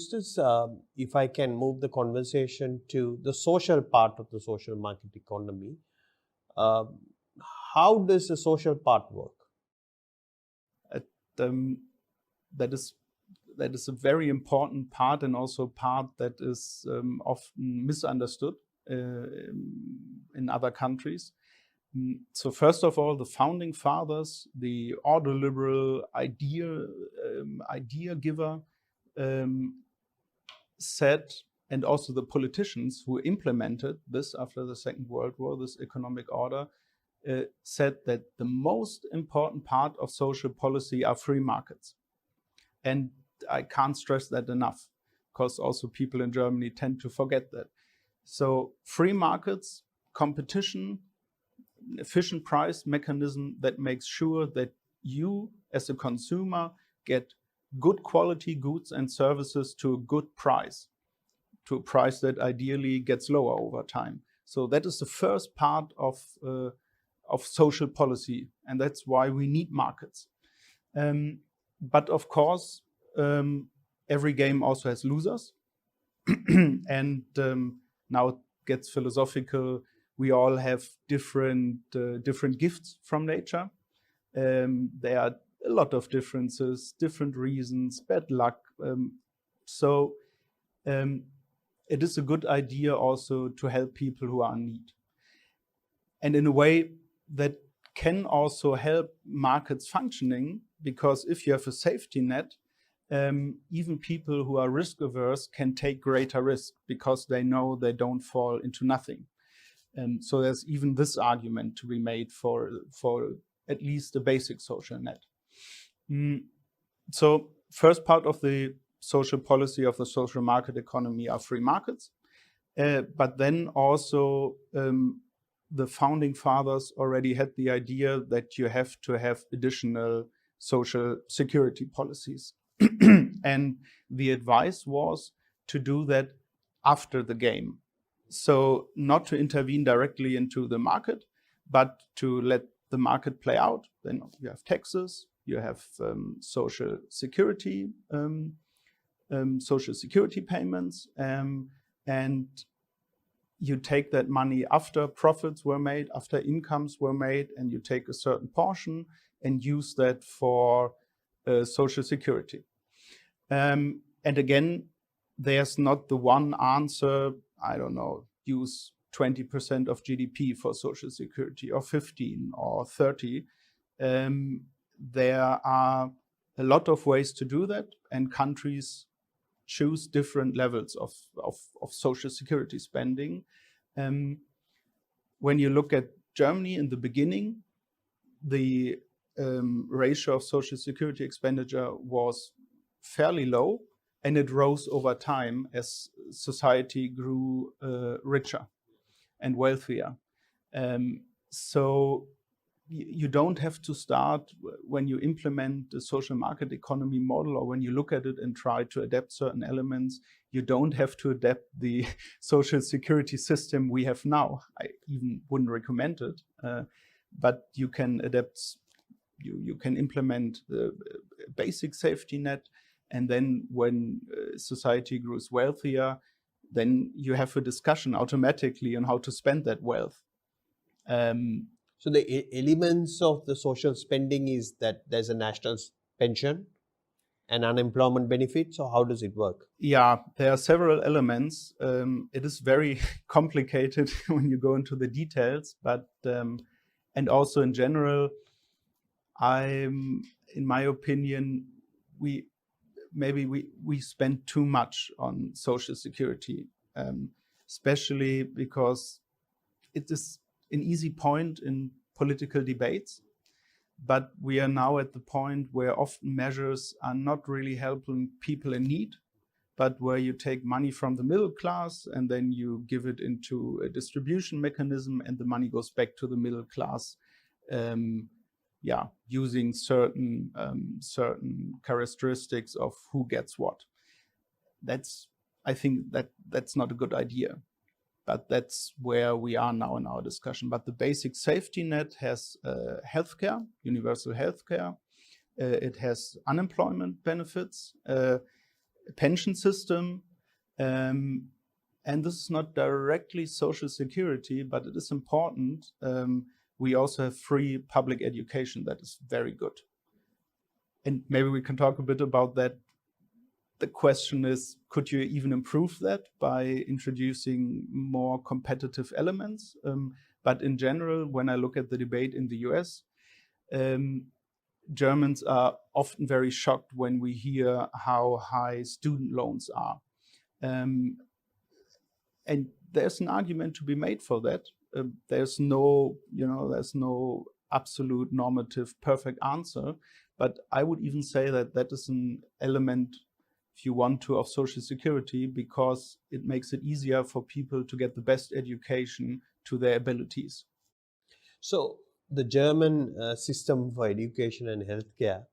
Justus, if I can move the conversation to the social part of the social market economy, uh, how does the social part work? Um, that is a very important part, and also a part that is often misunderstood in other countries. So first of all, the founding fathers, the ordoliberal idea giver, said, and also the politicians who implemented this after the Second World War, this economic order, said that the most important part of social policy are free markets. And I can't stress that enough, because also people in Germany tend to forget that. So free markets, competition, efficient price mechanism that makes sure that you as a consumer get good quality goods and services to a good price, to a price that ideally gets lower over time. So that is the first part of social policy, and that's why we need markets. But of course, every game also has losers. And now it gets philosophical. We all have different gifts from nature. There are a lot of differences, different reasons, bad luck. So it is a good idea also to help people who are in need. And in a way that can also help markets functioning, because if you have a safety net, even people who are risk averse can take greater risk because they know they don't fall into nothing. So there's even this argument to be made for at least a basic social net. So first part of the social policy of the social market economy are free markets. But then also the founding fathers already had the idea that you have to have additional social security policies. And the advice was to do that after the game. So not to intervene directly into the market, but to let the market play out. Then you have taxes, you have social security payments, and you take that money after profits were made, after incomes were made, and you take a certain portion and use that for social security. And again, there's not the one answer, I don't know, use 20% of GDP for social security, or 15 or 30. There are a lot of ways to do that, and countries choose different levels of social security spending. When you look at Germany in the beginning, the ratio of social security expenditure was fairly low, and it rose over time as society grew richer and wealthier. So you don't have to start when you implement the social market economy model, or when you look at it and try to adapt certain elements, you don't have to adapt the social security system we have now. I even wouldn't recommend it, but you can adapt, you can implement the basic safety net, and then when society grows wealthier, then you have a discussion automatically on how to spend that wealth. So the elements of the social spending is that there's a national pension and unemployment benefit. So how does it work? Yeah, there are several elements. It is very complicated when you go into the details, but and also in general, in my opinion, we spend too much on social security, especially because it is an easy point in political debates, but we are now at the point where often measures are not really helping people in need, but where you take money from the middle class and then you give it into a distribution mechanism, and the money goes back to the middle class, using certain characteristics of who gets what. I think that's not a good idea. But that's where we are now in our discussion. But the basic safety net has healthcare, universal healthcare. It has unemployment benefits. pension system, and this is not directly social security, but it is important. We also have free public education that is very good. And maybe we can talk a bit about that. The question is, could you even improve that by introducing more competitive elements? But in general, when I look at the debate in the US, Germans are often very shocked when we hear how high student loans are. And there's an argument to be made for that. There's no absolute normative perfect answer, but I would even say that that is an element, if you want to, of social security, because it makes it easier for people to get the best education to their abilities. So the German system for education and healthcare,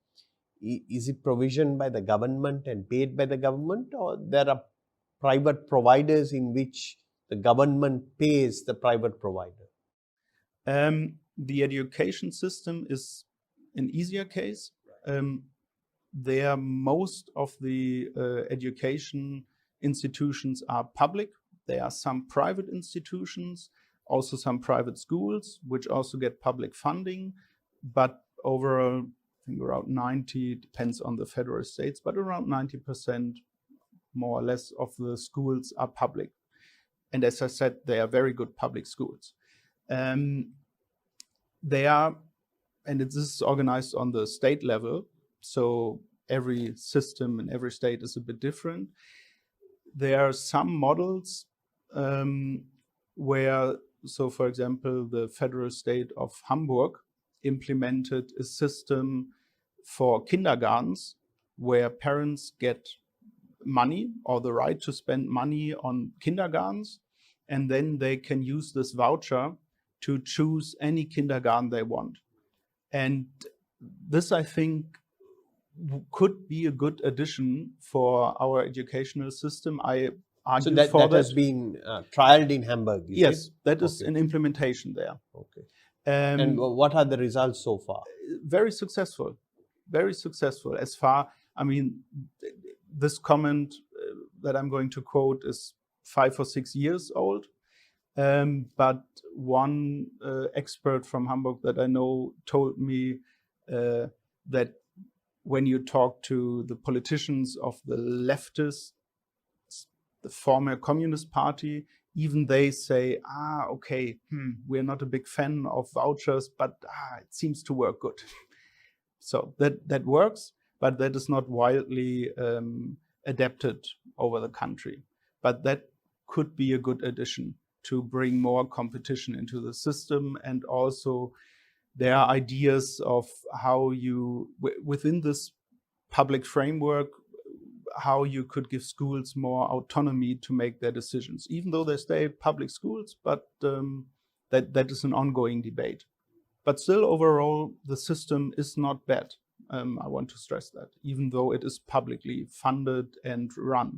is it provisioned by the government and paid by the government, or there are private providers in which the government pays the private provider? The education system is an easier case. There, most of the education institutions are public. There are some private institutions, also some private schools, which also get public funding. But overall, I think around 90, depends on the federal states, but around 90%, more or less, of the schools are public. And as I said, they are very good public schools. They are, and this is organized on the state level, so every system in every state is a bit different. There are some models where, so for example, the federal state of Hamburg implemented a system for kindergartens where parents get money or the right to spend money on kindergartens, and then they can use this voucher to choose any kindergarten they want. And this, I think, could be a good addition for our educational system. I argue for that. That has been trialed in Hamburg, yes, that is an implementation there. Okay. And what are the results so far? Very successful. Very successful. As far, I mean, this comment that I'm going to quote is 5 or 6 years old. But one expert from Hamburg that I know told me that when you talk to the politicians of the leftists, the former Communist Party, even they say, okay, we're not a big fan of vouchers, but it seems to work good. So that works, but that is not widely adapted over the country. But that could be a good addition to bring more competition into the system. And also there are ideas of how you, within this public framework, how you could give schools more autonomy to make their decisions, even though they stay public schools, but that is an ongoing debate. But still, overall, the system is not bad. I want to stress that, even though it is publicly funded and run.